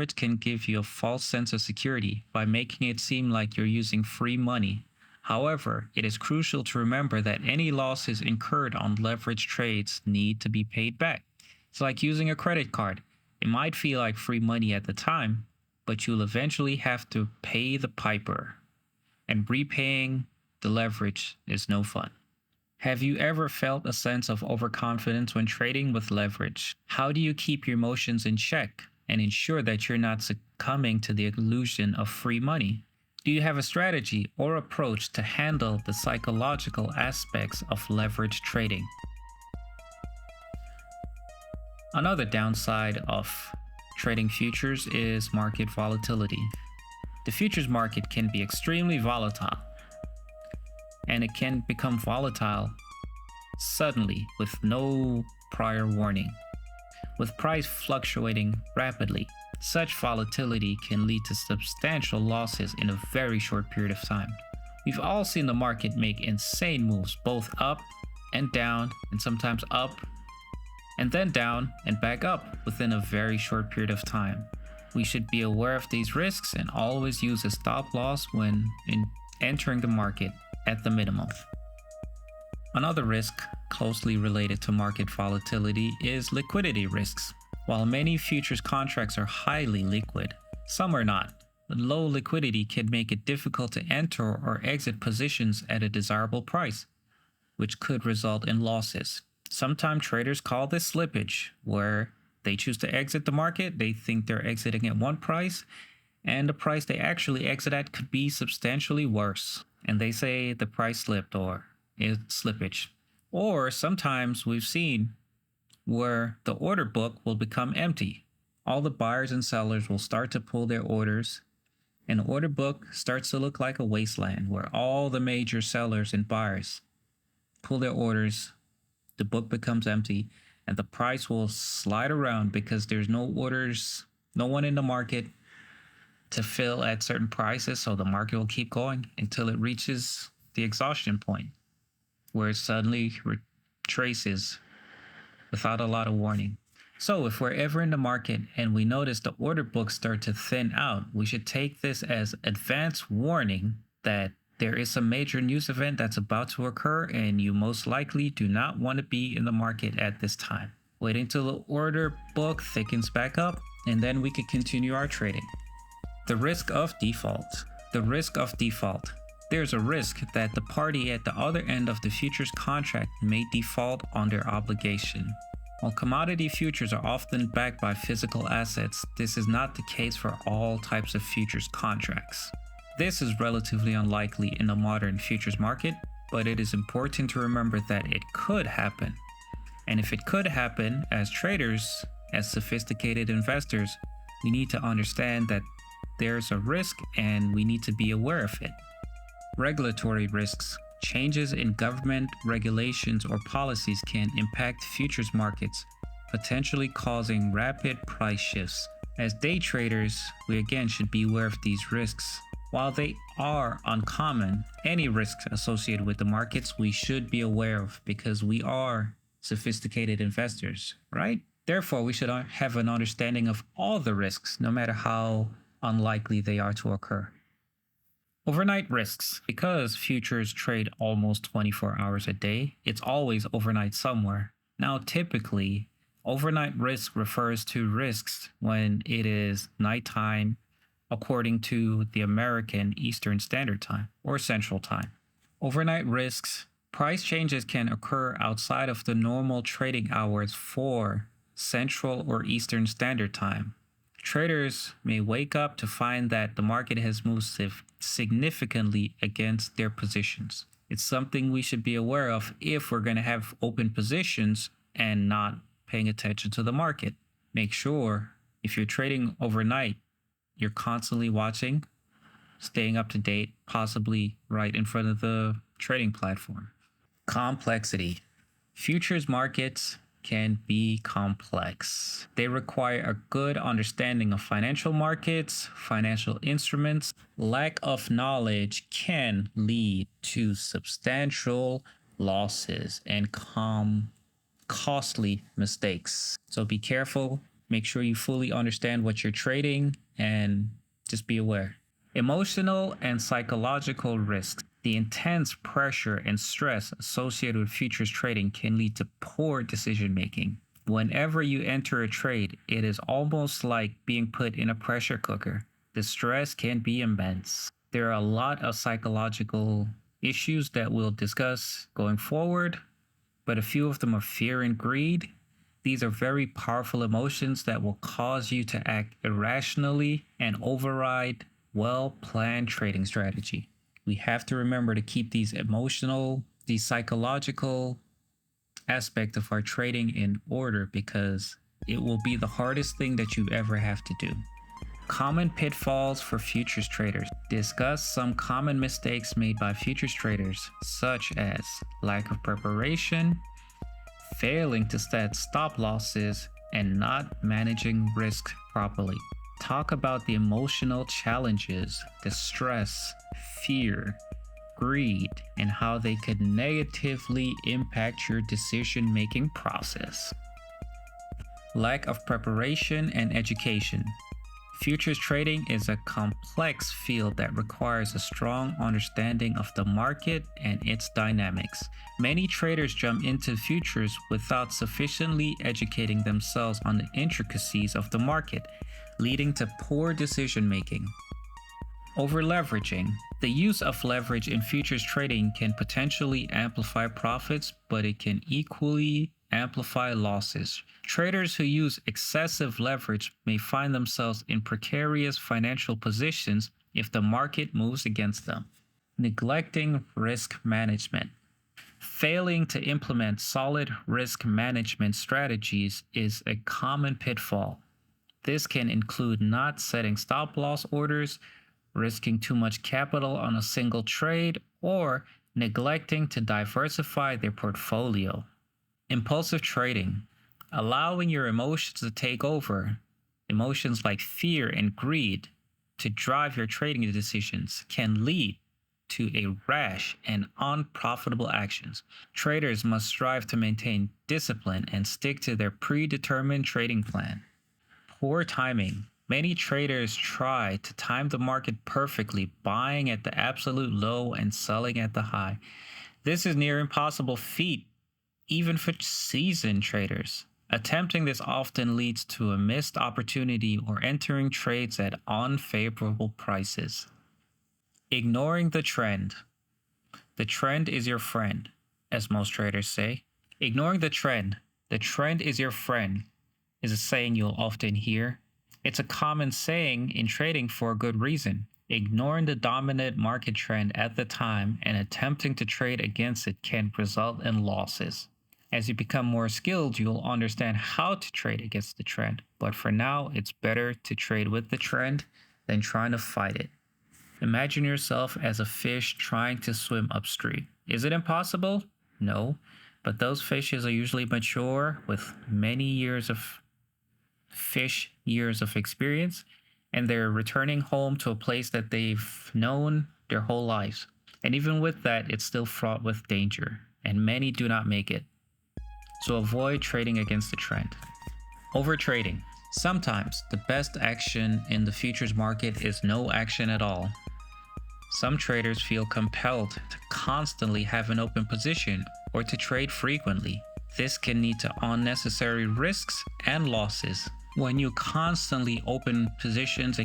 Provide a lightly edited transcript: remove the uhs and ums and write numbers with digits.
Leverage can give you a false sense of security by making it seem like you're using free money. However, it is crucial to remember that any losses incurred on leverage trades need to be paid back. It's like using a credit card. It might feel like free money at the time, but you'll eventually have to pay the piper. And repaying the leverage is no fun. Have you ever felt a sense of overconfidence when trading with leverage? How do you keep your emotions in check and ensure that you're not succumbing to the illusion of free money? Do you have a strategy or approach to handle the psychological aspects of leverage trading? Another downside of trading futures is market volatility. The futures market can be extremely volatile, and it can become volatile suddenly with no prior warning. With price fluctuating rapidly, such volatility can lead to substantial losses in a very short period of time. We've all seen the market make insane moves, both up and down, and sometimes up and then down and back up within a very short period of time. We should be aware of these risks and always use a stop loss when entering the market at the minimum. Another risk closely related to market volatility is liquidity risks. While many futures contracts are highly liquid, some are not. Low liquidity can make it difficult to enter or exit positions at a desirable price, which could result in losses. Sometimes traders call this slippage, where they choose to exit the market. They think they're exiting at one price, and the price they actually exit at could be substantially worse. And they say the price slipped or it's slippage. Or sometimes we've seen where the order book will become empty. All the buyers and sellers will start to pull their orders, and the order book starts to look like a wasteland where all the major sellers and buyers pull their orders, the book becomes empty, and the price will slide around because there's no orders, no one in the market to fill at certain prices. So the market will keep going until it reaches the exhaustion point where it suddenly retraces without a lot of warning. So if we're ever in the market and we notice the order books start to thin out, we should take this as advance warning that there is a major news event that's about to occur, and you most likely do not want to be in the market at this time. Wait until the order book thickens back up, and then we can continue our trading. The risk of default. The risk of default. There's a risk that the party at the other end of the futures contract may default on their obligation. While commodity futures are often backed by physical assets, this is not the case for all types of futures contracts. This is relatively unlikely in the modern futures market, but it is important to remember that it could happen. And if it could happen, as traders, as sophisticated investors, we need to understand that there's a risk and we need to be aware of it. Regulatory risks. Changes in government regulations or policies can impact futures markets, potentially causing rapid price shifts. As day traders, we again should be aware of these risks. While they are uncommon, any risks associated with the markets we should be aware of because we are sophisticated investors, right? Therefore, we should have an understanding of all the risks, no matter how unlikely they are to occur. Overnight risks. Because futures trade almost 24 hours a day, it's always overnight somewhere. Now, typically, overnight risk refers to risks when it is nighttime according to the American Eastern Standard Time or Central Time. Overnight risks. Price changes can occur outside of the normal trading hours for Central or Eastern Standard Time. Traders may wake up to find that the market has moved significantly against their positions. It's something we should be aware of if we're going to have open positions and not paying attention to the market. Make sure if you're trading overnight, you're constantly watching, staying up to date, possibly right in front of the trading platform. Complexity. Futures markets can be complex. They require a good understanding of financial markets, financial instruments. Lack of knowledge can lead to substantial losses and costly mistakes. So be careful Make sure you fully understand what you're trading and just be aware. Emotional and psychological risks. The intense pressure and stress associated with futures trading can lead to poor decision making. Whenever you enter a trade, it is almost like being put in a pressure cooker. The stress can be immense. There are a lot of psychological issues that we'll discuss going forward, but a few of them are fear and greed. These are very powerful emotions that will cause you to act irrationally and override well-planned trading strategy. We have to remember to keep these psychological aspect of our trading in order, because it will be the hardest thing that you ever have to do. Common pitfalls for futures traders. Discuss some common mistakes made by futures traders, such as lack of preparation, failing to set stop losses, and not managing risk properly. Talk about the emotional challenges, the stress, fear, greed, and how they could negatively impact your decision-making process. Lack of preparation and education. Futures trading is a complex field that requires a strong understanding of the market and its dynamics. Many traders jump into futures without sufficiently educating themselves on the intricacies of the market, leading to poor decision making. Over-leveraging. The use of leverage in futures trading can potentially amplify profits, but it can equally amplify losses. Traders who use excessive leverage may find themselves in precarious financial positions if the market moves against them. Neglecting risk management. Failing to implement solid risk management strategies is a common pitfall. This can include not setting stop loss orders, risking too much capital on a single trade, or neglecting to diversify their portfolio. Impulsive trading. Allowing your emotions to take over, emotions like fear and greed, to drive your trading decisions can lead to a rash and unprofitable actions. Traders must strive to maintain discipline and stick to their predetermined trading plan. Poor timing. Many traders try to time the market perfectly, buying at the absolute low and selling at the high. This is near impossible feat, even for seasoned traders. Attempting this often leads to a missed opportunity or entering trades at unfavorable prices. Ignoring the trend. The trend is your friend, as most traders say. Ignoring the trend is your friend, is a saying you'll often hear. It's a common saying in trading for a good reason. Ignoring the dominant market trend at the time and attempting to trade against it can result in losses. As you become more skilled, you'll understand how to trade against the trend. But for now, it's better to trade with the trend than trying to fight it. Imagine yourself as a fish trying to swim upstream. Is it impossible? No, but those fishes are usually mature with many years of experience, and they're returning home to a place that they've known their whole lives. And even with that, it's still fraught with danger, and many do not make it. So avoid trading against the trend. Overtrading. Sometimes the best action in the futures market is no action at all. Some traders feel compelled to constantly have an open position or to trade frequently. This can lead to unnecessary risks and losses. When you constantly open positions